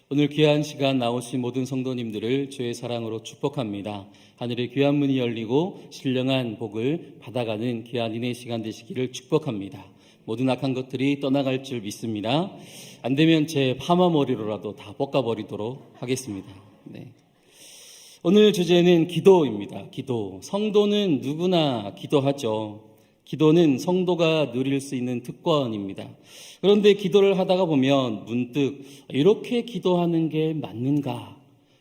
오늘 귀한 시간 나오신 모든 성도님들을 주의 사랑으로 축복합니다. 하늘의 귀한 문이 열리고 신령한 복을 받아가는 귀한 인의 시간 되시기를 축복합니다. 모든 악한 것들이 떠나갈 줄 믿습니다. 안 되면 제 파마 머리로라도 다 볶아버리도록 하겠습니다. 네. 오늘 주제는 기도입니다. 기도. 성도는 누구나 기도하죠. 기도는 성도가 누릴 수 있는 특권입니다. 그런데 기도를 하다가 보면 문득 이렇게 기도하는 게 맞는가?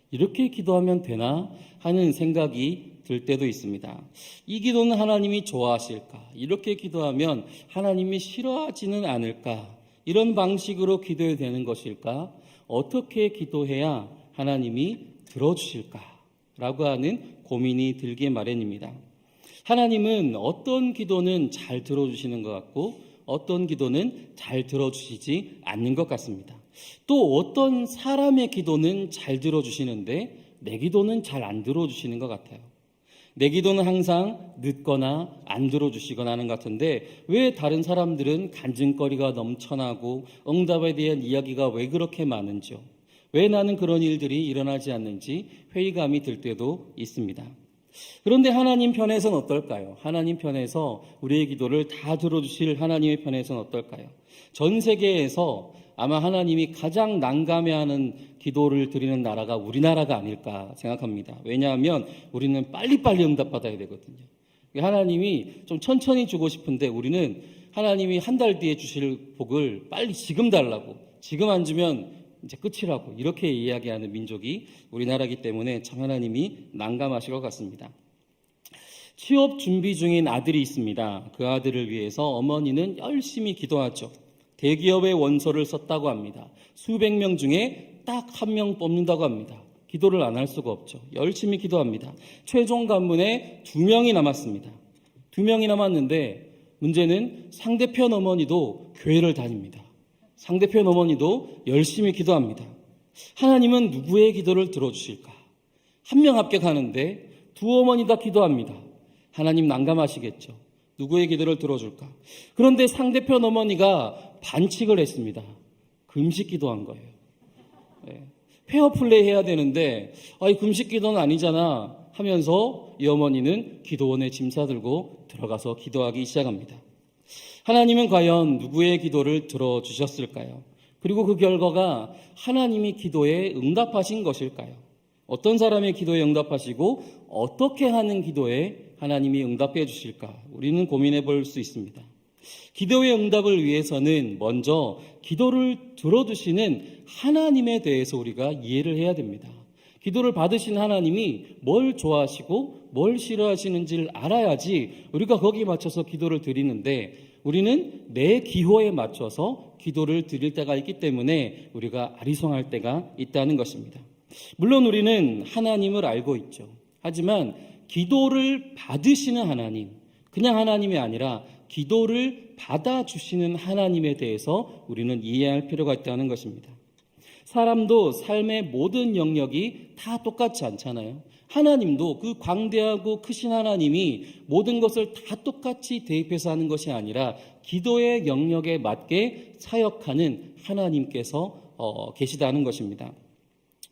이렇게 기도하면 되나? 하는 생각이 들 때도 있습니다. 이 기도는 하나님이 좋아하실까? 이렇게 기도하면 하나님이 싫어하지는 않을까? 이런 방식으로 기도해야 되는 것일까? 어떻게 기도해야 하나님이 들어주실까? 라고 하는 고민이 들기 마련입니다. 하나님은 어떤 기도는 잘 들어주시는 것 같고 어떤 기도는 잘 들어주시지 않는 것 같습니다. 또 어떤 사람의 기도는 잘 들어주시는데 내 기도는 잘 안 들어주시는 것 같아요. 내 기도는 항상 늦거나 안 들어주시거나 하는 것 같은데 왜 다른 사람들은 간증거리가 넘쳐나고 응답에 대한 이야기가 왜 그렇게 많은지요? 왜 나는 그런 일들이 일어나지 않는지 회의감이 들 때도 있습니다. 그런데 하나님 편에서는 어떨까요? 하나님 편에서 우리의 기도를 다 들어주실 하나님의 편에서는 어떨까요? 전 세계에서 아마 하나님이 가장 난감해하는 기도를 드리는 나라가 우리나라가 아닐까 생각합니다. 왜냐하면 우리는 빨리빨리 응답받아야 되거든요. 하나님이 좀 천천히 주고 싶은데 우리는 하나님이 한 달 뒤에 주실 복을 빨리 지금 달라고, 지금 안 주면 이제 끝이라고 이렇게 이야기하는 민족이 우리나라이기 때문에 참 하나님이 난감하실 것 같습니다. 취업 준비 중인 아들이 있습니다. 그 아들을 위해서 어머니는 열심히 기도하죠. 대기업에 원서를 썼다고 합니다. 수백 명 중에 딱 한 명 뽑는다고 합니다. 기도를 안 할 수가 없죠. 열심히 기도합니다. 최종 관문에 2명이 남았습니다. 2명이 남았는데 문제는 상대편 어머니도 교회를 다닙니다. 상대편 어머니도 열심히 기도합니다. 하나님은 누구의 기도를 들어주실까? 한 명 합격하는데 2 어머니 다 기도합니다. 하나님 난감하시겠죠. 누구의 기도를 들어줄까? 그런데 상대편 어머니가 반칙을 했습니다. 금식 기도한 거예요. 네. 페어플레이 해야 되는데 금식 기도는 아니잖아 하면서 이 어머니는 기도원에 짐 싸들고 들어가서 기도하기 시작합니다. 하나님은 과연 누구의 기도를 들어주셨을까요? 그리고 그 결과가 하나님이 기도에 응답하신 것일까요? 어떤 사람의 기도에 응답하시고 어떻게 하는 기도에 하나님이 응답해 주실까? 우리는 고민해 볼 수 있습니다. 기도의 응답을 위해서는 먼저 기도를 들어주시는 하나님에 대해서 우리가 이해를 해야 됩니다. 기도를 받으신 하나님이 뭘 좋아하시고 뭘 싫어하시는지를 알아야지 우리가 거기에 맞춰서 기도를 드리는데 우리는 내 기호에 맞춰서 기도를 드릴 때가 있기 때문에 우리가 아리송할 때가 있다는 것입니다. 물론 우리는 하나님을 알고 있죠. 하지만 기도를 받으시는 하나님, 그냥 하나님이 아니라 기도를 받아주시는 하나님에 대해서 우리는 이해할 필요가 있다는 것입니다. 사람도 삶의 모든 영역이 다 똑같지 않잖아요. 하나님도 그 광대하고 크신 하나님이 모든 것을 다 똑같이 대입해서 하는 것이 아니라 기도의 영역에 맞게 사역하는 하나님께서 계시다는 것입니다.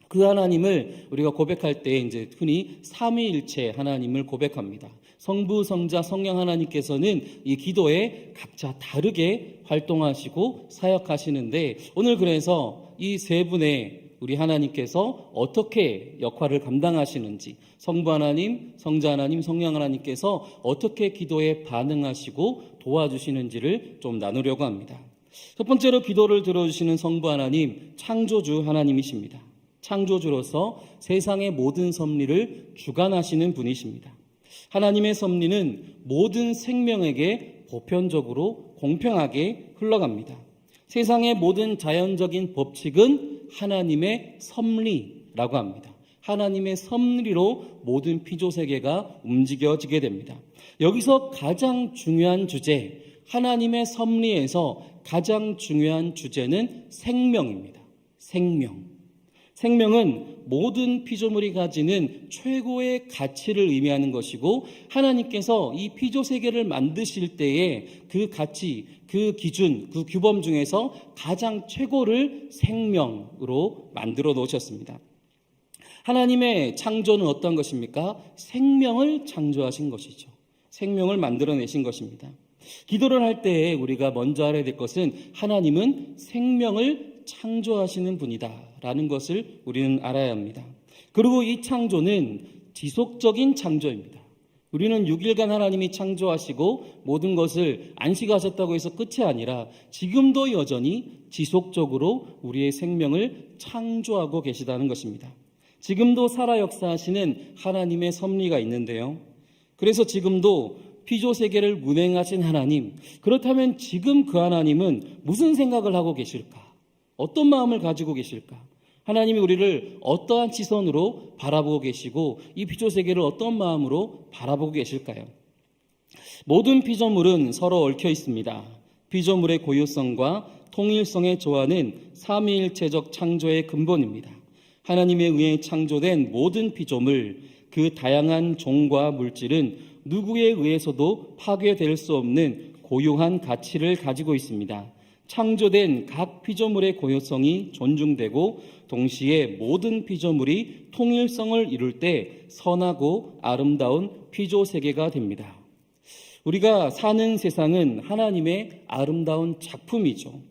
그 하나님을 우리가 고백할 때 이제 흔히 삼위일체 하나님을 고백합니다. 성부, 성자, 성령 하나님께서는 이 기도에 각자 다르게 활동하시고 사역하시는데 오늘 그래서 이 세 분의 우리 하나님께서 어떻게 역할을 감당하시는지 성부 하나님, 성자 하나님, 성령 하나님께서 어떻게 기도에 반응하시고 도와주시는지를 좀 나누려고 합니다. 첫 번째로 기도를 들어주시는 성부 하나님, 창조주 하나님이십니다. 창조주로서 세상의 모든 섭리를 주관하시는 분이십니다. 하나님의 섭리는 모든 생명에게 보편적으로 공평하게 흘러갑니다. 세상의 모든 자연적인 법칙은 하나님의 섭리라고 합니다. 하나님의 섭리로 모든 피조세계가 움직여지게 됩니다. 여기서 가장 중요한 주제, 하나님의 섭리에서 가장 중요한 주제는 생명입니다. 생명. 생명은 모든 피조물이 가지는 최고의 가치를 의미하는 것이고, 하나님께서 이 피조 세계를 만드실 때에 그 가치, 그 기준, 그 규범 중에서 가장 최고를 생명으로 만들어 놓으셨습니다. 하나님의 창조는 어떤 것입니까? 생명을 창조하신 것이죠. 생명을 만들어내신 것입니다. 기도를 할 때 우리가 먼저 알아야 될 것은 하나님은 생명을 창조하시는 분이다라는 것을 우리는 알아야 합니다. 그리고 이 창조는 지속적인 창조입니다. 우리는 6일간 하나님이 창조하시고 모든 것을 안식하셨다고 해서 끝이 아니라 지금도 여전히 지속적으로 우리의 생명을 창조하고 계시다는 것입니다. 지금도 살아 역사하시는 하나님의 섭리가 있는데요. 그래서 지금도 피조 세계를 운행하신 하나님, 그렇다면 지금 그 하나님은 무슨 생각을 하고 계실까? 어떤 마음을 가지고 계실까? 하나님이 우리를 어떠한 시선으로 바라보고 계시고 이 피조 세계를 어떤 마음으로 바라보고 계실까요? 모든 피조물은 서로 얽혀 있습니다. 피조물의 고유성과 통일성의 조화는 삼위일체적 창조의 근본입니다. 하나님에 의해 창조된 모든 피조물, 그 다양한 종과 물질은 누구에 의해서도 파괴될 수 없는 고유한 가치를 가지고 있습니다. 창조된 각 피조물의 고유성이 존중되고 동시에 모든 피조물이 통일성을 이룰 때 선하고 아름다운 피조 세계가 됩니다. 우리가 사는 세상은 하나님의 아름다운 작품이죠.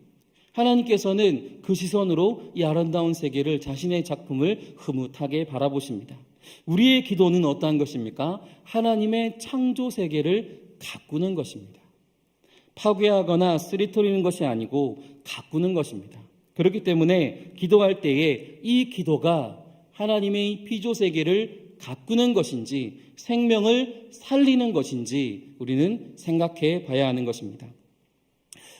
하나님께서는 그 시선으로 이 아름다운 세계를, 자신의 작품을 흐뭇하게 바라보십니다. 우리의 기도는 어떠한 것입니까? 하나님의 창조 세계를 가꾸는 것입니다. 파괴하거나 쓰리터리는 것이 아니고 가꾸는 것입니다. 그렇기 때문에 기도할 때에 이 기도가 하나님의 피조 세계를 가꾸는 것인지 생명을 살리는 것인지 우리는 생각해 봐야 하는 것입니다.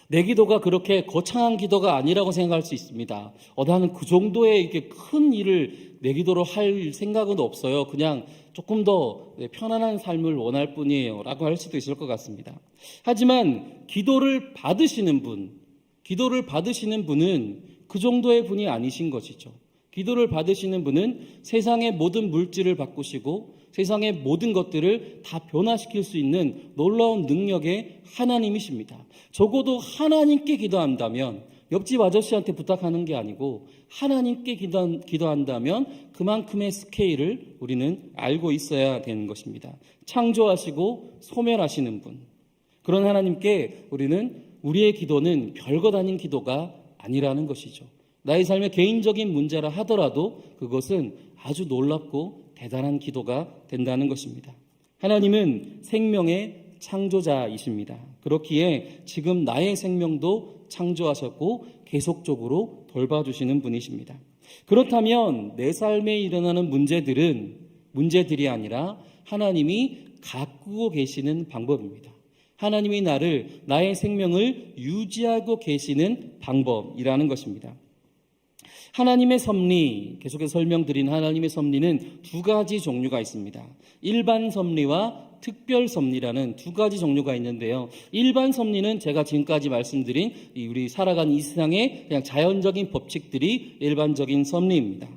내 기도가 그렇게 거창한 기도가 아니라고 생각할 수 있습니다. 나는 그 정도의 이렇게 큰 일을 내 기도로 할 생각은 없어요. 그냥 조금 더 편안한 삶을 원할 뿐이에요 라고 할 수도 있을 것 같습니다. 하지만 기도를 받으시는 분은 그 정도의 분이 아니신 것이죠. 기도를 받으시는 분은 세상의 모든 물질을 바꾸시고 세상의 모든 것들을 다 변화시킬 수 있는 놀라운 능력의 하나님이십니다. 적어도 하나님께 기도한다면, 옆집 아저씨한테 부탁하는 게 아니고 하나님께 기도한다면 그만큼의 스케일을 우리는 알고 있어야 되는 것입니다. 창조하시고 소멸하시는 분, 그런 하나님께 우리의 기도는 별것 아닌 기도가 아니라는 것이죠. 나의 삶의 개인적인 문제라 하더라도 그것은 아주 놀랍고 대단한 기도가 된다는 것입니다. 하나님은 생명의 창조자이십니다. 그렇기에 지금 나의 생명도 창조하셨고 계속적으로 돌봐주시는 분이십니다. 그렇다면 내 삶에 일어나는 문제들이 아니라 하나님이 가꾸고 계시는 방법입니다. 하나님이 나의 생명을 유지하고 계시는 방법이라는 것입니다. 하나님의 섭리, 계속해서 설명드린 하나님의 섭리는 두 가지 종류가 있습니다. 일반 섭리와 특별 섭리라는 두 가지 종류가 있는데요. 일반 섭리는 제가 지금까지 말씀드린 우리 살아가는 이 세상의 그냥 자연적인 법칙들이 일반적인 섭리입니다.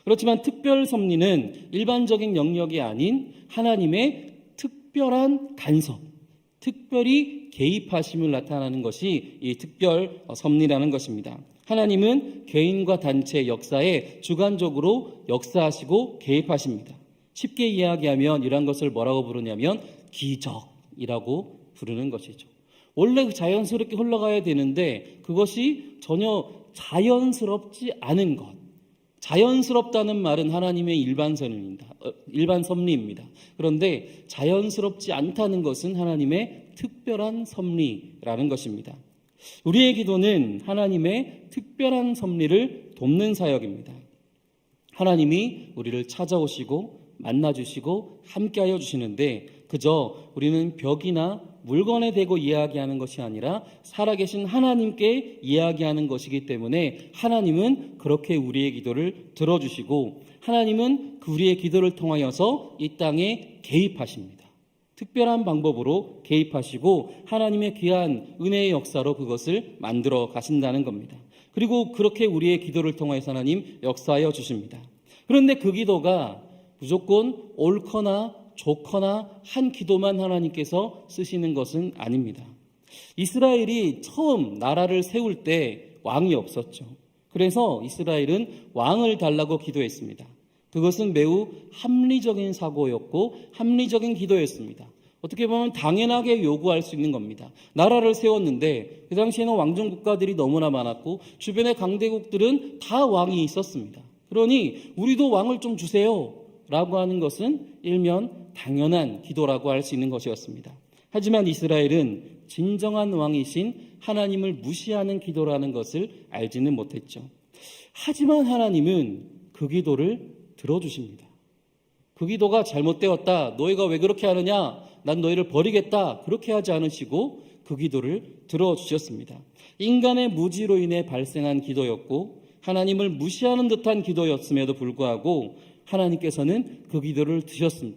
그렇지만 특별 섭리는 일반적인 영역이 아닌 하나님의 특별한 간섭, 특별히 개입하심을 나타나는 것이 이 특별 섭리라는 것입니다. 하나님은 개인과 단체 역사에 주관적으로 역사하시고 개입하십니다. 쉽게 이야기하면 이런 것을 뭐라고 부르냐면 기적이라고 부르는 것이죠. 원래 자연스럽게 흘러가야 되는데 그것이 전혀 자연스럽지 않은 것. 자연스럽다는 말은 하나님의 일반 섭리입니다. 그런데 자연스럽지 않다는 것은 하나님의 특별한 섭리라는 것입니다. 우리의 기도는 하나님의 특별한 섭리를 돕는 사역입니다. 하나님이 우리를 찾아오시고 만나주시고 함께하여 주시는데 그저 우리는 벽이나 물건에 대고 이야기하는 것이 아니라 살아계신 하나님께 이야기하는 것이기 때문에 하나님은 그렇게 우리의 기도를 들어주시고 하나님은 우리의 기도를 통하여서 이 땅에 개입하십니다. 특별한 방법으로 개입하시고 하나님의 귀한 은혜의 역사로 그것을 만들어 가신다는 겁니다. 그리고 그렇게 우리의 기도를 통해서 하나님 역사하여 주십니다. 그런데 그 기도가 무조건 옳거나 좋거나 한 기도만 하나님께서 쓰시는 것은 아닙니다. 이스라엘이 처음 나라를 세울 때 왕이 없었죠. 그래서 이스라엘은 왕을 달라고 기도했습니다. 그것은 매우 합리적인 사고였고 합리적인 기도였습니다. 어떻게 보면 당연하게 요구할 수 있는 겁니다. 나라를 세웠는데 그 당시에는 왕정 국가들이 너무나 많았고 주변의 강대국들은 다 왕이 있었습니다. 그러니 우리도 왕을 좀 주세요 라고 하는 것은 일면 당연한 기도라고 할 수 있는 것이었습니다. 하지만 이스라엘은 진정한 왕이신 하나님을 무시하는 기도라는 것을 알지는 못했죠. 하지만 하나님은 그 기도를 들어주십니다. 그 기도가 잘못되었다. 너희가 왜 그렇게 하느냐? 난 너희를 버리겠다. 그렇게 하지 않으시고 그 기도를 들어주셨습니다. 인간의 무지로 인해 발생한 기도였고 하나님을 무시하는 듯한 기도였음에도 불구하고 하나님께서는 그 기도를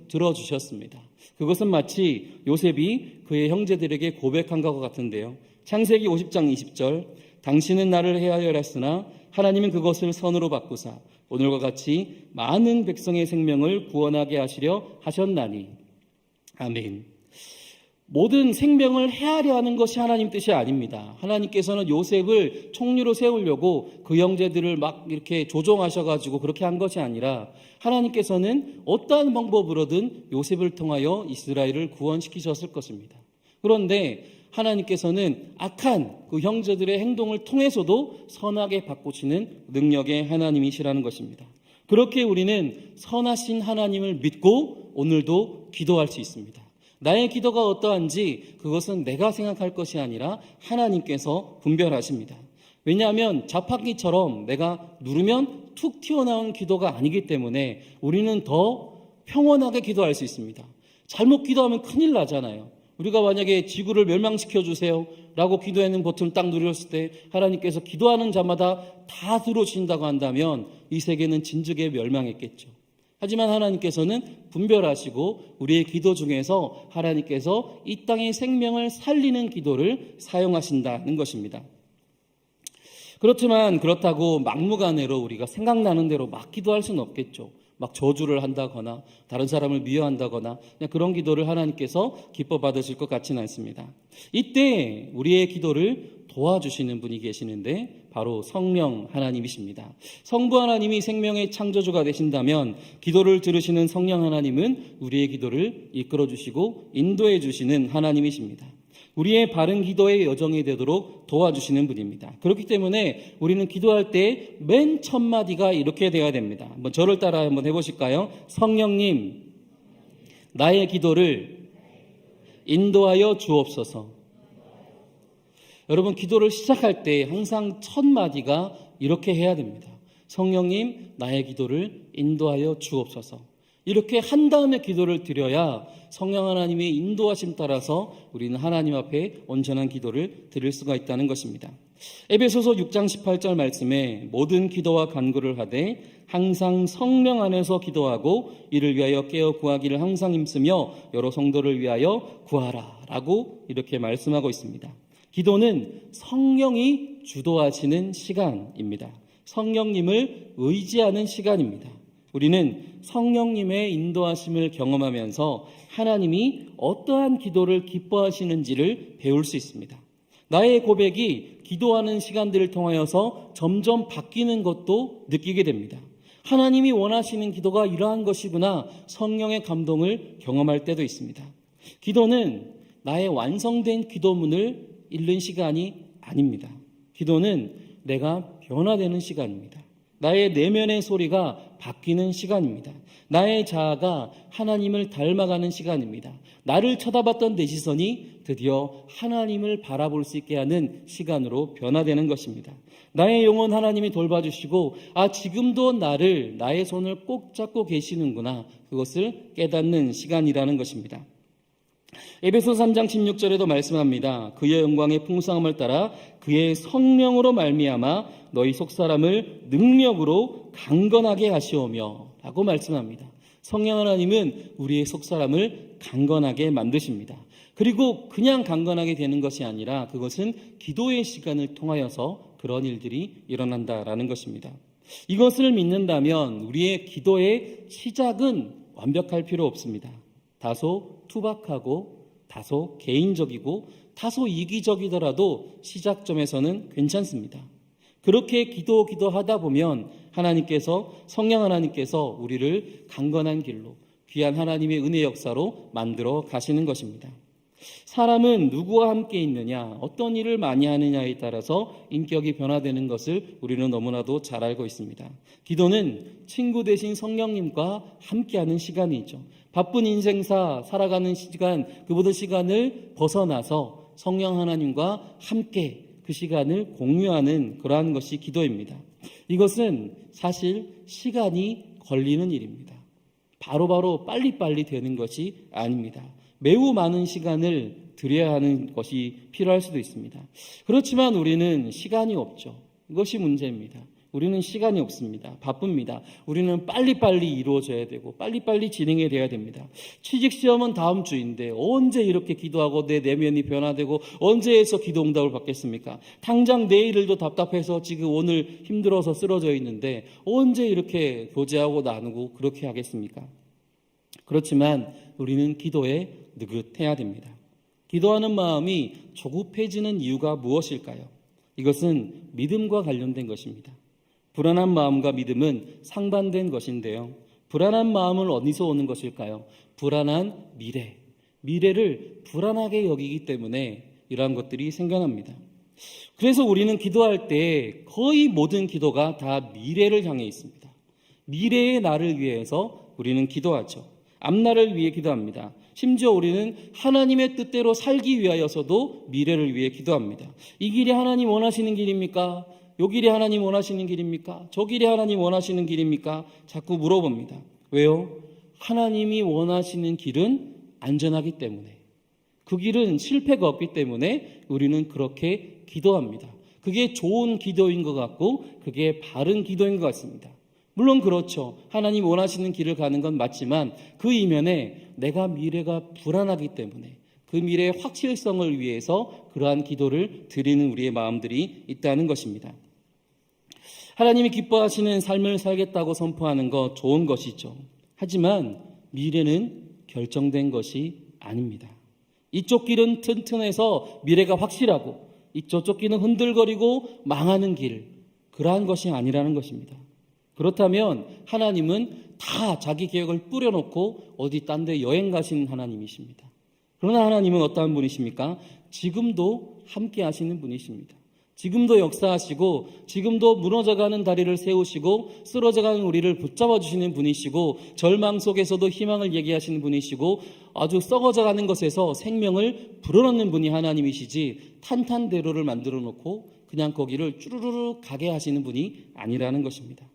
들어주셨습니다. 그것은 마치 요셉이 그의 형제들에게 고백한 것과 같은데요. 창세기 50장 20절 당신은 나를 해하려 했으나 하나님은 그것을 선으로 바꾸사 오늘과 같이 많은 백성의 생명을 구원하게 하시려 하셨나니. 아멘. 모든 생명을 해하려 하는 것이 하나님 뜻이 아닙니다. 하나님께서는 요셉을 총리로 세우려고 그 형제들을 막 이렇게 조종하셔가지고 그렇게 한 것이 아니라 하나님께서는 어떠한 방법으로든 요셉을 통하여 이스라엘을 구원시키셨을 것입니다. 그런데 하나님께서는 악한 그 형제들의 행동을 통해서도 선하게 바꾸시는 능력의 하나님이시라는 것입니다. 그렇게 우리는 선하신 하나님을 믿고 오늘도 기도할 수 있습니다. 나의 기도가 어떠한지 그것은 내가 생각할 것이 아니라 하나님께서 분별하십니다. 왜냐하면 자판기처럼 내가 누르면 툭 튀어나온 기도가 아니기 때문에 우리는 더 평온하게 기도할 수 있습니다. 잘못 기도하면 큰일 나잖아요. 우리가 만약에 지구를 멸망시켜 주세요 라고 기도하는 버튼을 딱 누렸을 때 하나님께서 기도하는 자마다 다 들어오신다고 한다면 이 세계는 진즉에 멸망했겠죠. 하지만 하나님께서는 분별하시고 우리의 기도 중에서 하나님께서 이 땅의 생명을 살리는 기도를 사용하신다는 것입니다. 그렇지만 그렇다고 막무가내로 우리가 생각나는 대로 막 기도할 수는 없겠죠. 막 저주를 한다거나 다른 사람을 미워한다거나 그냥 그런 기도를 하나님께서 기뻐 받으실 것 같지는 않습니다. 이때 우리의 기도를 도와주시는 분이 계시는데 바로 성령 하나님이십니다. 성부 하나님이 생명의 창조주가 되신다면 기도를 들으시는 성령 하나님은 우리의 기도를 이끌어 주시고 인도해 주시는 하나님이십니다. 우리의 바른 기도의 여정이 되도록 도와주시는 분입니다. 그렇기 때문에 우리는 기도할 때 맨 첫 마디가 이렇게 되어야 됩니다. 한번 저를 따라 한번 해보실까요? 성령님, 나의 기도를 인도하여 주옵소서. 여러분, 기도를 시작할 때 항상 첫 마디가 이렇게 해야 됩니다. 성령님, 나의 기도를 인도하여 주옵소서. 이렇게 한 다음에 기도를 드려야 성령 하나님의 인도하심 따라서 우리는 하나님 앞에 온전한 기도를 드릴 수가 있다는 것입니다. 에베소서 6장 18절 말씀에 모든 기도와 간구를 하되 항상 성령 안에서 기도하고 이를 위하여 깨어 구하기를 항상 힘쓰며 여러 성도를 위하여 구하라 라고 이렇게 말씀하고 있습니다. 기도는 성령이 주도하시는 시간입니다. 성령님을 의지하는 시간입니다. 우리는 성령님의 인도하심을 경험하면서 하나님이 어떠한 기도를 기뻐하시는지를 배울 수 있습니다. 나의 고백이 기도하는 시간들을 통하여서 점점 바뀌는 것도 느끼게 됩니다. 하나님이 원하시는 기도가 이러한 것이구나 성령의 감동을 경험할 때도 있습니다. 기도는 나의 완성된 기도문을 읽는 시간이 아닙니다. 기도는 내가 변화되는 시간입니다. 나의 내면의 소리가 바뀌는 시간입니다. 나의 자아가 하나님을 닮아가는 시간입니다. 나를 쳐다봤던 내 시선이 드디어 하나님을 바라볼 수 있게 하는 시간으로 변화되는 것입니다. 나의 영혼 하나님이 돌봐주시고 지금도 나의 손을 꼭 잡고 계시는구나 그것을 깨닫는 시간이라는 것입니다. 에베소 3장 16절에도 말씀합니다. 그의 영광의 풍성함을 따라 그의 성령으로 말미암아 너희 속사람을 능력으로 강건하게 하시오며 라고 말씀합니다. 성령 하나님은 우리의 속사람을 강건하게 만드십니다. 그리고 그냥 강건하게 되는 것이 아니라 그것은 기도의 시간을 통하여서 그런 일들이 일어난다라는 것입니다. 이것을 믿는다면 우리의 기도의 시작은 완벽할 필요 없습니다. 다소 투박하고 다소 개인적이고 다소 이기적이더라도 시작점에서는 괜찮습니다. 그렇게 기도하다 보면 성령 하나님께서 우리를 강건한 길로 귀한 하나님의 은혜 역사로 만들어 가시는 것입니다. 사람은 누구와 함께 있느냐, 어떤 일을 많이 하느냐에 따라서 인격이 변화되는 것을 우리는 너무나도 잘 알고 있습니다. 기도는 친구 되신 성령님과 함께하는 시간이죠. 바쁜 인생사 살아가는 시간, 그 모든 시간을 벗어나서 성령 하나님과 함께 그 시간을 공유하는 그러한 것이 기도입니다. 이것은 사실 시간이 걸리는 일입니다. 바로바로 빨리빨리 되는 것이 아닙니다. 매우 많은 시간을 들여야 하는 것이 필요할 수도 있습니다. 그렇지만 우리는 시간이 없죠. 이것이 문제입니다. 우리는 시간이 없습니다. 바쁩니다. 우리는 빨리빨리 이루어져야 되고 빨리빨리 진행이 돼야 됩니다. 취직시험은 다음 주인데 언제 이렇게 기도하고 내 내면이 변화되고 언제 해서 기도 응답을 받겠습니까? 당장 내일도 답답해서 지금 오늘 힘들어서 쓰러져 있는데 언제 이렇게 교제하고 나누고 그렇게 하겠습니까? 그렇지만 우리는 기도에 느긋해야 됩니다. 기도하는 마음이 조급해지는 이유가 무엇일까요? 이것은 믿음과 관련된 것입니다. 불안한 마음과 믿음은 상반된 것인데요. 불안한 마음은 어디서 오는 것일까요? 불안한 미래를 불안하게 여기기 때문에 이러한 것들이 생겨납니다. 그래서 우리는 기도할 때 거의 모든 기도가 다 미래를 향해 있습니다. 미래의 나를 위해서 우리는 기도하죠. 앞날을 위해 기도합니다. 심지어 우리는 하나님의 뜻대로 살기 위하여서도 미래를 위해 기도합니다. 이 길이 하나님 원하시는 길입니까? 요 길이 하나님 원하시는 길입니까? 저 길이 하나님 원하시는 길입니까? 자꾸 물어봅니다. 왜요? 하나님이 원하시는 길은 안전하기 때문에, 그 길은 실패가 없기 때문에 우리는 그렇게 기도합니다. 그게 좋은 기도인 것 같고 그게 바른 기도인 것 같습니다. 물론 그렇죠. 하나님 원하시는 길을 가는 건 맞지만 그 이면에 내가 미래가 불안하기 때문에 그 미래의 확실성을 위해서 그러한 기도를 드리는 우리의 마음들이 있다는 것입니다. 하나님이 기뻐하시는 삶을 살겠다고 선포하는 것 좋은 것이죠. 하지만 미래는 결정된 것이 아닙니다. 이쪽 길은 튼튼해서 미래가 확실하고 저쪽 길은 흔들거리고 망하는 길, 그러한 것이 아니라는 것입니다. 그렇다면 하나님은 다 자기 계획을 뿌려놓고 어디 딴 데 여행 가신 하나님이십니다. 그러나 하나님은 어떠한 분이십니까? 지금도 함께 하시는 분이십니다. 지금도 역사하시고 지금도 무너져가는 다리를 세우시고 쓰러져가는 우리를 붙잡아 주시는 분이시고 절망 속에서도 희망을 얘기하시는 분이시고 아주 썩어져가는 것에서 생명을 불어넣는 분이 하나님이시지 탄탄대로를 만들어 놓고 그냥 거기를 쭈루루루 가게 하시는 분이 아니라는 것입니다.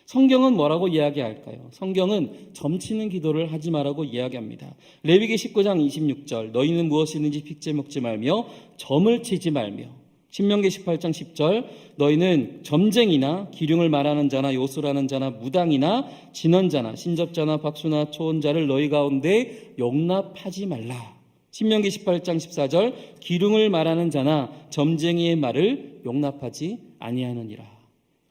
성경은 뭐라고 이야기할까요? 성경은 점치는 기도를 하지 말라고 이야기합니다. 레위기 19장 26절 너희는 무엇이든지 픽제 먹지 말며 점을 치지 말며, 신명기 18장 10절 너희는 점쟁이나 기륭을 말하는 자나 요술하는 자나 무당이나 진언자나 신접자나 박수나 초혼자를 너희 가운데 용납하지 말라. 신명기 18장 14절 기륭을 말하는 자나 점쟁이의 말을 용납하지 아니하느니라.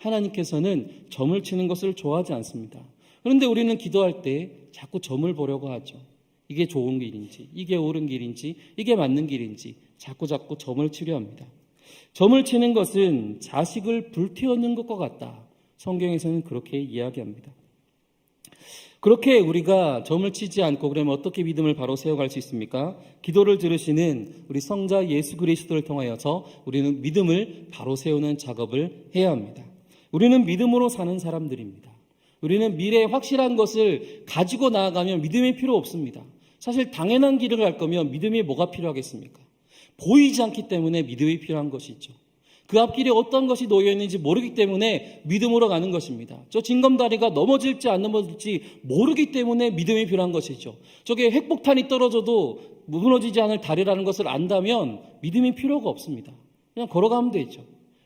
하나님께서는 점을 치는 것을 좋아하지 않습니다. 그런데 우리는 기도할 때 자꾸 점을 보려고 하죠. 이게 좋은 길인지, 이게 옳은 길인지, 이게 맞는 길인지 자꾸 점을 치려 합니다. 점을 치는 것은 자식을 불태우는 것과 같다. 성경에서는 그렇게 이야기합니다. 그렇게 우리가 점을 치지 않고 그러면 어떻게 믿음을 바로 세워갈 수 있습니까? 기도를 들으시는 우리 성자 예수 그리스도를 통하여서 우리는 믿음을 바로 세우는 작업을 해야 합니다. 우리는 믿음으로 사는 사람들입니다. 우리는 미래에 확실한 것을 가지고 나아가면 믿음이 필요 없습니다. 사실 당연한 길을 갈 거면 믿음이 뭐가 필요하겠습니까? 보이지 않기 때문에 믿음이 필요한 것이죠. 그 앞길에 어떤 것이 놓여있는지 모르기 때문에 믿음으로 가는 것입니다. 저 징검다리가 넘어질지 안 넘어질지 모르기 때문에 믿음이 필요한 것이죠. 저게 핵폭탄이 떨어져도 무너지지 않을 다리라는 것을 안다면 믿음이 필요가 없습니다. 그냥 걸어가면 되죠.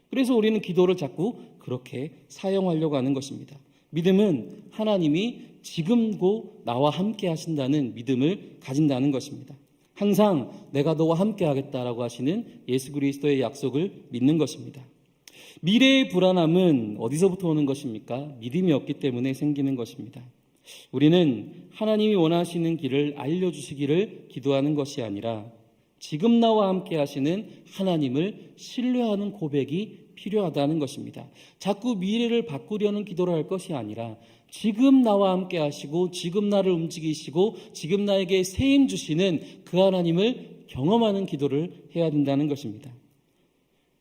그래서 우리는 기도를 자꾸 그렇게 사용하려고 하는 것입니다. 믿음은 하나님이 지금도 나와 함께 하신다는 믿음을 가진다는 것입니다. 항상 내가 너와 함께 하겠다라고 하시는 예수 그리스도의 약속을 믿는 것입니다. 미래의 불안함은 어디서부터 오는 것입니까? 믿음이 없기 때문에 생기는 것입니다. 우리는 하나님이 원하시는 길을 알려주시기를 기도하는 것이 아니라 지금 나와 함께 하시는 하나님을 신뢰하는 고백이 필요하다는 것입니다. 자꾸 미래를 바꾸려는 기도를 할 것이 아니라 지금 나와 함께 하시고 지금 나를 움직이시고 지금 나에게 세임 주시는 그 하나님을 경험하는 기도를 해야 된다는 것입니다.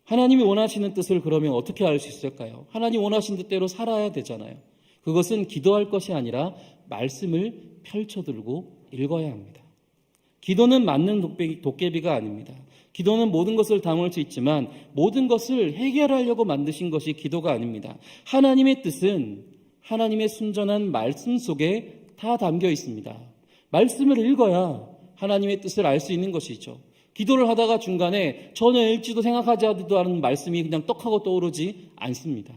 하나님이 원하시는 뜻을 그러면 어떻게 알 수 있을까요? 하나님 원하신 뜻대로 살아야 되잖아요. 그것은 기도할 것이 아니라 말씀을 펼쳐들고 읽어야 합니다. 기도는 맞는 도깨비가 아닙니다. 기도는 모든 것을 담을 수 있지만 모든 것을 해결하려고 만드신 것이 기도가 아닙니다. 하나님의 뜻은 하나님의 순전한 말씀 속에 다 담겨 있습니다. 말씀을 읽어야 하나님의 뜻을 알 수 있는 것이죠. 기도를 하다가 중간에 전혀 읽지도 생각하지도 않은 말씀이 그냥 떡하고 떠오르지 않습니다.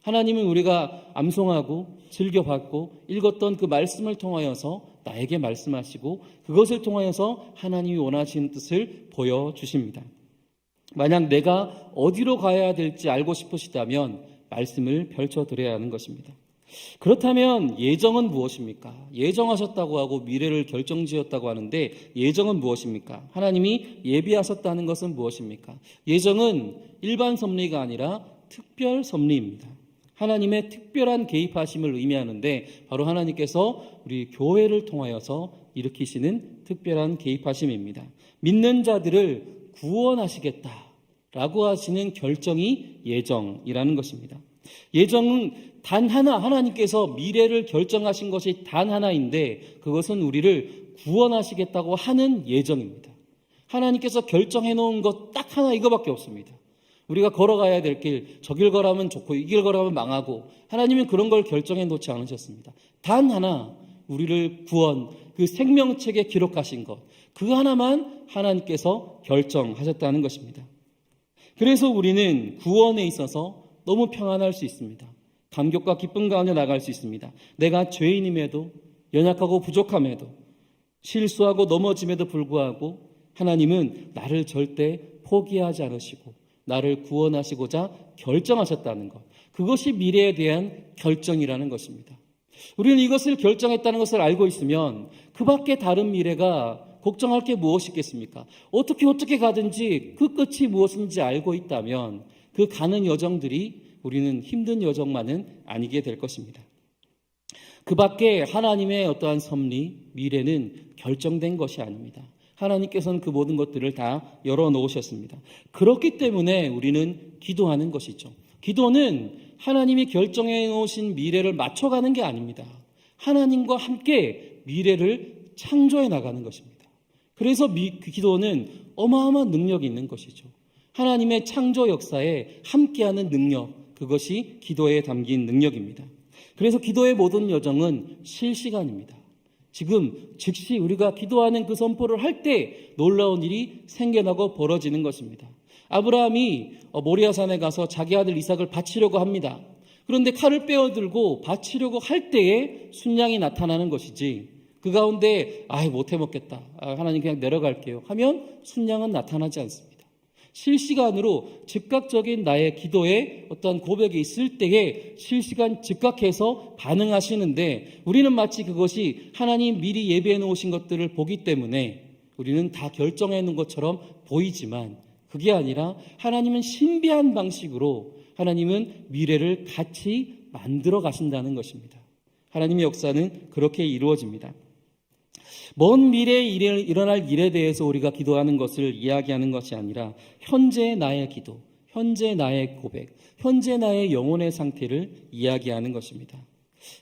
하나님은 우리가 암송하고 즐겨받고 읽었던 그 말씀을 통하여서 나에게 말씀하시고 그것을 통하여서 하나님이 원하시는 뜻을 보여주십니다. 만약 내가 어디로 가야 될지 알고 싶으시다면 말씀을 펼쳐드려야 하는 것입니다. 그렇다면 예정은 무엇입니까? 예정하셨다고 하고 미래를 결정지었다고 하는데 예정은 무엇입니까? 하나님이 예비하셨다는 것은 무엇입니까? 예정은 일반 섭리가 아니라 특별 섭리입니다. 하나님의 특별한 개입하심을 의미하는데 바로 하나님께서 우리 교회를 통하여서 일으키시는 특별한 개입하심입니다. 믿는 자들을 구원하시겠다라고 하시는 결정이 예정이라는 것입니다. 예정은 단 하나, 하나님께서 미래를 결정하신 것이 단 하나인데 그것은 우리를 구원하시겠다고 하는 예정입니다. 하나님께서 결정해 놓은 것 딱 하나 이거밖에 없습니다. 우리가 걸어가야 될 길, 저 길 걸어가면 좋고 이 길 걸어가면 망하고 하나님은 그런 걸 결정해 놓지 않으셨습니다. 단 하나 우리를 구원, 그 생명책에 기록하신 것, 그 하나만 하나님께서 결정하셨다는 것입니다. 그래서 우리는 구원에 있어서 너무 평안할 수 있습니다. 감격과 기쁨 가운데 나갈 수 있습니다. 내가 죄인임에도 연약하고 부족함에도 실수하고 넘어짐에도 불구하고 하나님은 나를 절대 포기하지 않으시고 나를 구원하시고자 결정하셨다는 것. 그것이 미래에 대한 결정이라는 것입니다. 우리는 이것을 결정했다는 것을 알고 있으면 그 밖에 다른 미래가 걱정할 게 무엇이 있겠습니까? 어떻게 가든지 그 끝이 무엇인지 알고 있다면 그 가는 여정들이 우리는 힘든 여정만은 아니게 될 것입니다. 그 밖에 하나님의 어떠한 섭리, 미래는 결정된 것이 아닙니다. 하나님께서는 그 모든 것들을 다 열어놓으셨습니다. 그렇기 때문에 우리는 기도하는 것이죠. 기도는 하나님이 결정해 놓으신 미래를 맞춰가는 게 아닙니다. 하나님과 함께 미래를 창조해 나가는 것입니다. 그래서 기도는 어마어마한 능력이 있는 것이죠. 하나님의 창조 역사에 함께하는 능력, 그것이 기도에 담긴 능력입니다. 그래서 기도의 모든 여정은 실시간입니다. 지금 즉시 우리가 기도하는 그 선포를 할 때 놀라운 일이 생겨나고 벌어지는 것입니다. 아브라함이 모리아산에 가서 자기 아들 이삭을 바치려고 합니다. 그런데 칼을 빼어들고 바치려고 할 때에 순양이 나타나는 것이지 그 가운데 못해 먹겠다, 하나님 그냥 내려갈게요 하면 순양은 나타나지 않습니다. 실시간으로 즉각적인 나의 기도에 어떤 고백이 있을 때에 실시간 즉각해서 반응하시는데 우리는 마치 그것이 하나님 미리 예비해 놓으신 것들을 보기 때문에 우리는 다 결정해 놓은 것처럼 보이지만 그게 아니라 하나님은 신비한 방식으로 하나님은 미래를 같이 만들어 가신다는 것입니다. 하나님의 역사는 그렇게 이루어집니다. 먼 미래에 일어날 일에 대해서 우리가 기도하는 것을 이야기하는 것이 아니라 현재 나의 기도, 현재 나의 고백, 현재 나의 영혼의 상태를 이야기하는 것입니다.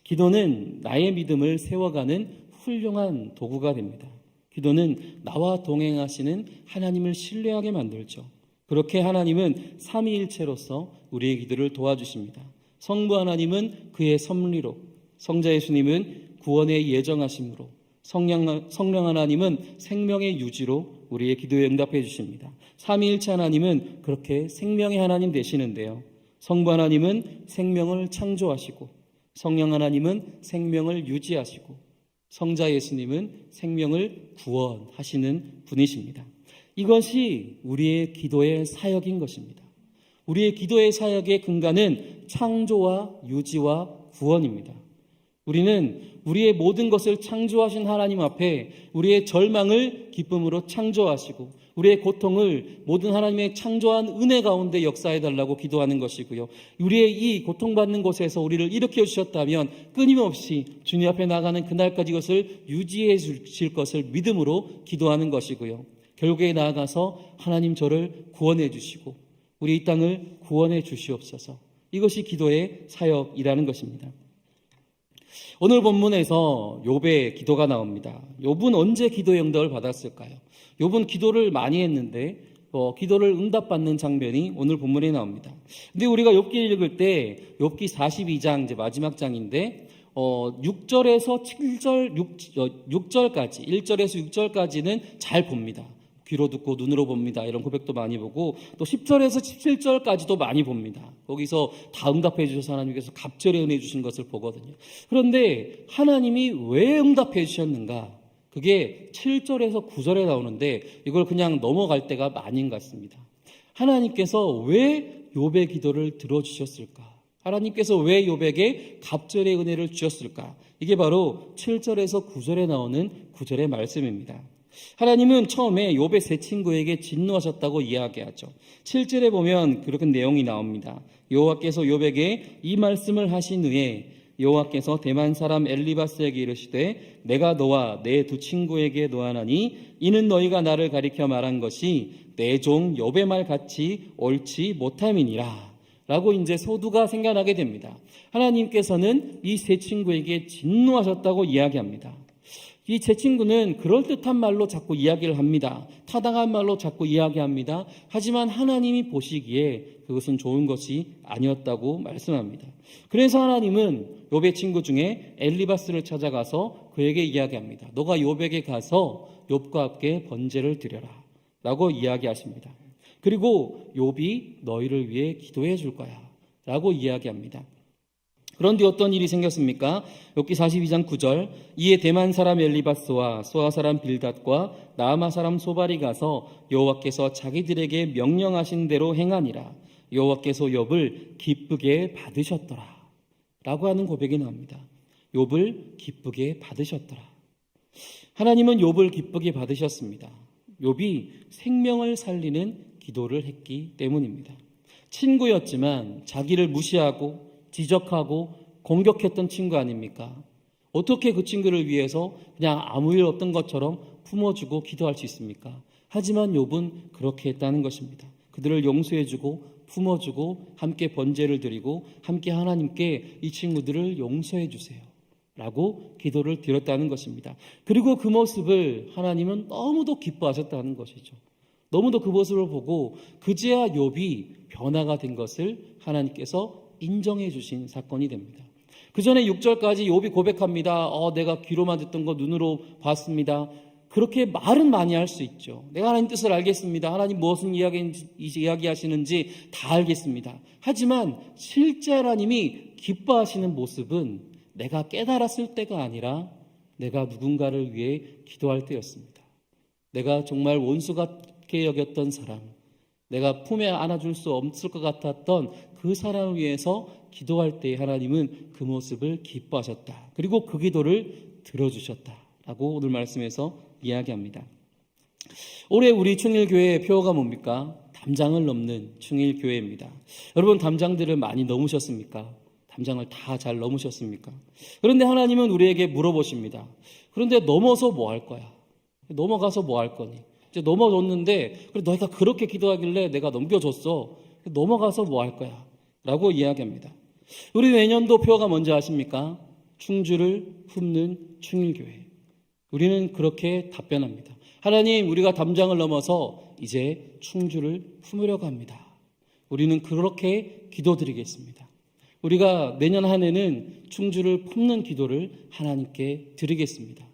기도는 나의 믿음을 세워가는 훌륭한 도구가 됩니다. 기도는 나와 동행하시는 하나님을 신뢰하게 만들죠. 그렇게 하나님은 삼위일체로서 우리의 기도를 도와주십니다. 성부 하나님은 그의 섭리로, 성자 예수님은 구원의 예정하심으로, 성령 하나님은 생명의 유지로 우리의 기도에 응답해 주십니다. 삼위일체 하나님은 그렇게 생명의 하나님 되시는데요. 성부 하나님은 생명을 창조하시고 성령 하나님은 생명을 유지하시고 성자 예수님은 생명을 구원하시는 분이십니다. 이것이 우리의 기도의 사역인 것입니다. 우리의 기도의 사역의 근간은 창조와 유지와 구원입니다. 우리는 우리의 모든 것을 창조하신 하나님 앞에 우리의 절망을 기쁨으로 창조하시고 우리의 고통을 모든 하나님의 창조한 은혜 가운데 역사해달라고 기도하는 것이고요. 우리의 이 고통받는 곳에서 우리를 일으켜 주셨다면 끊임없이 주님 앞에 나가는 그날까지 이것을 유지해 주실 것을 믿음으로 기도하는 것이고요. 결국에 나아가서 하나님 저를 구원해 주시고 우리 이 땅을 구원해 주시옵소서. 이것이 기도의 사역이라는 것입니다. 오늘 본문에서 욥의 기도가 나옵니다. 욥은 언제 기도의 응답을 받았을까요? 욥은 기도를 많이 했는데 기도를 응답받는 장면이 오늘 본문에 나옵니다. 근데 우리가 욥기를 읽을 때 욥기 42장 이제 마지막 장인데 6절에서 6절까지 1절에서 6절까지는 잘 봅니다. 귀로 듣고 눈으로 봅니다. 이런 고백도 많이 보고 또 10절에서 17절까지도 많이 봅니다. 거기서 다 응답해 주셔서 하나님께서 갑절의 은혜 주신 것을 보거든요. 그런데 하나님이 왜 응답해 주셨는가? 그게 7절에서 9절에 나오는데 이걸 그냥 넘어갈 때가 많은 것 같습니다. 하나님께서 왜 욥의 기도를 들어주셨을까? 하나님께서 왜 욥에게 갑절의 은혜를 주셨을까? 이게 바로 7절에서 9절에 나오는 9절의 말씀입니다. 하나님은 처음에 욥의 세 친구에게 진노하셨다고 이야기하죠. 7절에 보면 그런 내용이 나옵니다. 여호와께서 욥에게 이 말씀을 하신 후에 여호와께서 대만 사람 엘리바스에게 이르시되 내가 너와 내 두 친구에게 노하나니 이는 너희가 나를 가리켜 말한 것이 내 종 욥의 말 같이 옳지 못함이니라 라고 이제 소두가 생겨나게 됩니다. 하나님께서는 이 세 친구에게 진노하셨다고 이야기합니다. 이 제 친구는 그럴듯한 말로 자꾸 이야기를 합니다. 타당한 말로 자꾸 이야기합니다. 하지만 하나님이 보시기에 그것은 좋은 것이 아니었다고 말씀합니다. 그래서 하나님은 욥의 친구 중에 엘리바스를 찾아가서 그에게 이야기합니다. 너가 욥에게 가서 욥과 함께 번제를 드려라 라고 이야기하십니다. 그리고 욥이 너희를 위해 기도해 줄 거야 라고 이야기합니다. 그런데 어떤 일이 생겼습니까? 욥기 42장 9절 이에 대만 사람 엘리바스와 소아 사람 빌닷과 나아마 사람 소발이 가서 여호와께서 자기들에게 명령하신 대로 행하니라. 여호와께서 욥을 기쁘게 받으셨더라 라고 하는 고백이 나옵니다. 욥을 기쁘게 받으셨더라. 하나님은 욥을 기쁘게 받으셨습니다. 욥이 생명을 살리는 기도를 했기 때문입니다. 친구였지만 자기를 무시하고 지적하고 공격했던 친구 아닙니까? 어떻게 그 친구를 위해서 그냥 아무 일 없던 것처럼 품어주고 기도할 수 있습니까? 하지만 욥은 그렇게 했다는 것입니다. 그들을 용서해주고 품어주고 함께 번제를 드리고 함께 하나님께 이 친구들을 용서해 주세요 라고 기도를 드렸다는 것입니다. 그리고 그 모습을 하나님은 너무도 기뻐하셨다는 것이죠. 너무도 그 모습을 보고 그제야 욥이 변화가 된 것을 하나님께서 인정해 주신 사건이 됩니다. 그 전에 6절까지 욥이 고백합니다. 내가 귀로만 듣던 거 눈으로 봤습니다. 그렇게 말은 많이 할 수 있죠. 내가 하나님 뜻을 알겠습니다. 하나님 무엇을 이야기하시는지 다 알겠습니다. 하지만 실제 하나님이 기뻐하시는 모습은 내가 깨달았을 때가 아니라 내가 누군가를 위해 기도할 때였습니다. 내가 정말 원수 같게 여겼던 사람, 내가 품에 안아줄 수 없을 것 같았던 그 사람을 위해서 기도할 때 하나님은 그 모습을 기뻐하셨다. 그리고 그 기도를 들어주셨다라고 오늘 말씀에서 이야기합니다. 올해 우리 충일교회의 표어가 뭡니까? 담장을 넘는 충일교회입니다. 여러분 담장들을 많이 넘으셨습니까? 담장을 다 잘 넘으셨습니까? 그런데 하나님은 우리에게 물어보십니다. 그런데 넘어서 뭐 할 거야? 넘어가서 뭐 할 거니? 이제 넘어졌는데 그래 너희가 그렇게 기도하길래 내가 넘겨줬어. 넘어가서 뭐 할 거야? 라고 이야기합니다. 우리 내년도 표어가 뭔지 아십니까? 충주를 품는 충일교회. 우리는 그렇게 답변합니다. 하나님, 우리가 담장을 넘어서 이제 충주를 품으려고 합니다. 우리는 그렇게 기도드리겠습니다. 우리가 내년 한 해는 충주를 품는 기도를 하나님께 드리겠습니다.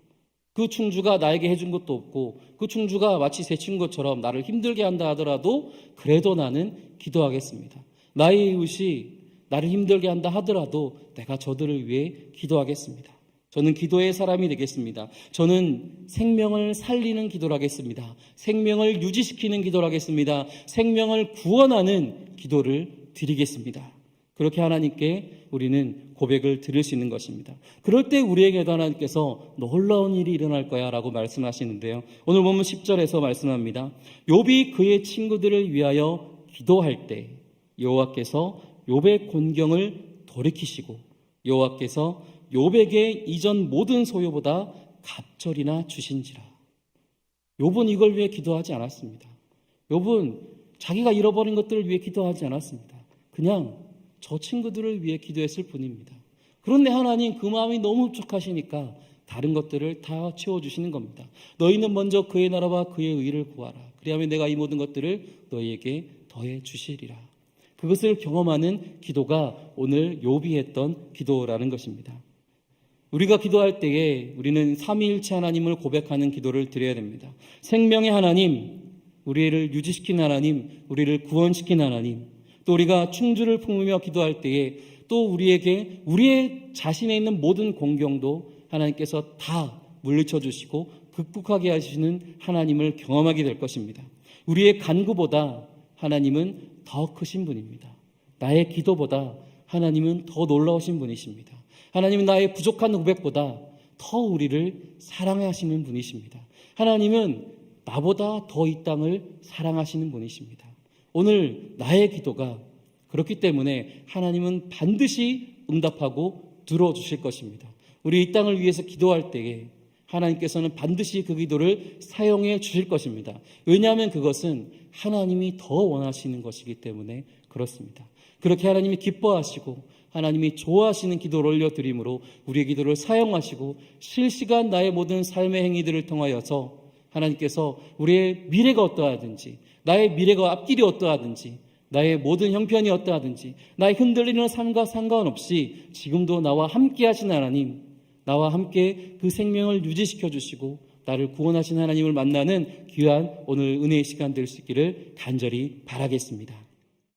그 충주가 나에게 해준 것도 없고 그 충주가 마치 새 친구처럼 나를 힘들게 한다 하더라도 그래도 나는 기도하겠습니다. 나의 이웃이 나를 힘들게 한다 하더라도 내가 저들을 위해 기도하겠습니다. 저는 기도의 사람이 되겠습니다. 저는 생명을 살리는 기도를 하겠습니다. 생명을 유지시키는 기도를 하겠습니다. 생명을 구원하는 기도를 드리겠습니다. 그렇게 하나님께 우리는 고백을 드릴 수 있는 것입니다. 그럴 때 우리에게도 하나님께서 놀라운 일이 일어날 거야 라고 말씀하시는데요. 오늘 보면 10절에서 말씀합니다. 욥이 그의 친구들을 위하여 기도할 때 여호와께서 욥의 곤경을 돌이키시고 여호와께서 욥에게 이전 모든 소유보다 갑절이나 주신지라. 욥은 이걸 위해 기도하지 않았습니다. 욥은 자기가 잃어버린 것들을 위해 기도하지 않았습니다. 그냥 저 친구들을 위해 기도했을 뿐입니다. 그런데 하나님 그 마음이 너무 흡족하시니까 다른 것들을 다 채워주시는 겁니다. 너희는 먼저 그의 나라와 그의 의를 구하라. 그리하면 내가 이 모든 것들을 너희에게 더해 주시리라. 그것을 경험하는 기도가 오늘 욥이 했던 기도라는 것입니다. 우리가 기도할 때에 우리는 삼위일체 하나님을 고백하는 기도를 드려야 됩니다. 생명의 하나님, 우리를 유지시키는 하나님, 우리를 구원시키는 하나님, 또 우리가 충주를 품으며 기도할 때에 또 우리에게 우리의 자신에 있는 모든 공경도 하나님께서 다 물리쳐 주시고 극복하게 하시는 하나님을 경험하게 될 것입니다. 우리의 간구보다 하나님은 더 크신 분입니다. 나의 기도보다 하나님은 더 놀라우신 분이십니다. 하나님은 나의 부족한 고백보다 더 우리를 사랑하시는 분이십니다. 하나님은 나보다 더 이 땅을 사랑하시는 분이십니다. 오늘 나의 기도가 그렇기 때문에 하나님은 반드시 응답하고 들어주실 것입니다. 우리 이 땅을 위해서 기도할 때에 하나님께서는 반드시 그 기도를 사용해 주실 것입니다. 왜냐하면 그것은 하나님이 더 원하시는 것이기 때문에 그렇습니다. 그렇게 하나님이 기뻐하시고 하나님이 좋아하시는 기도를 올려드림으로 우리의 기도를 사용하시고 실시간 나의 모든 삶의 행위들을 통하여서 하나님께서 우리의 미래가 어떠하든지 나의 미래가 앞길이 어떠하든지 나의 모든 형편이 어떠하든지 나의 흔들리는 삶과 상관없이 지금도 나와 함께 하신 하나님, 나와 함께 그 생명을 유지시켜 주시고 나를 구원하신 하나님을 만나는 귀한 오늘 은혜의 시간 될 수 있기를 간절히 바라겠습니다.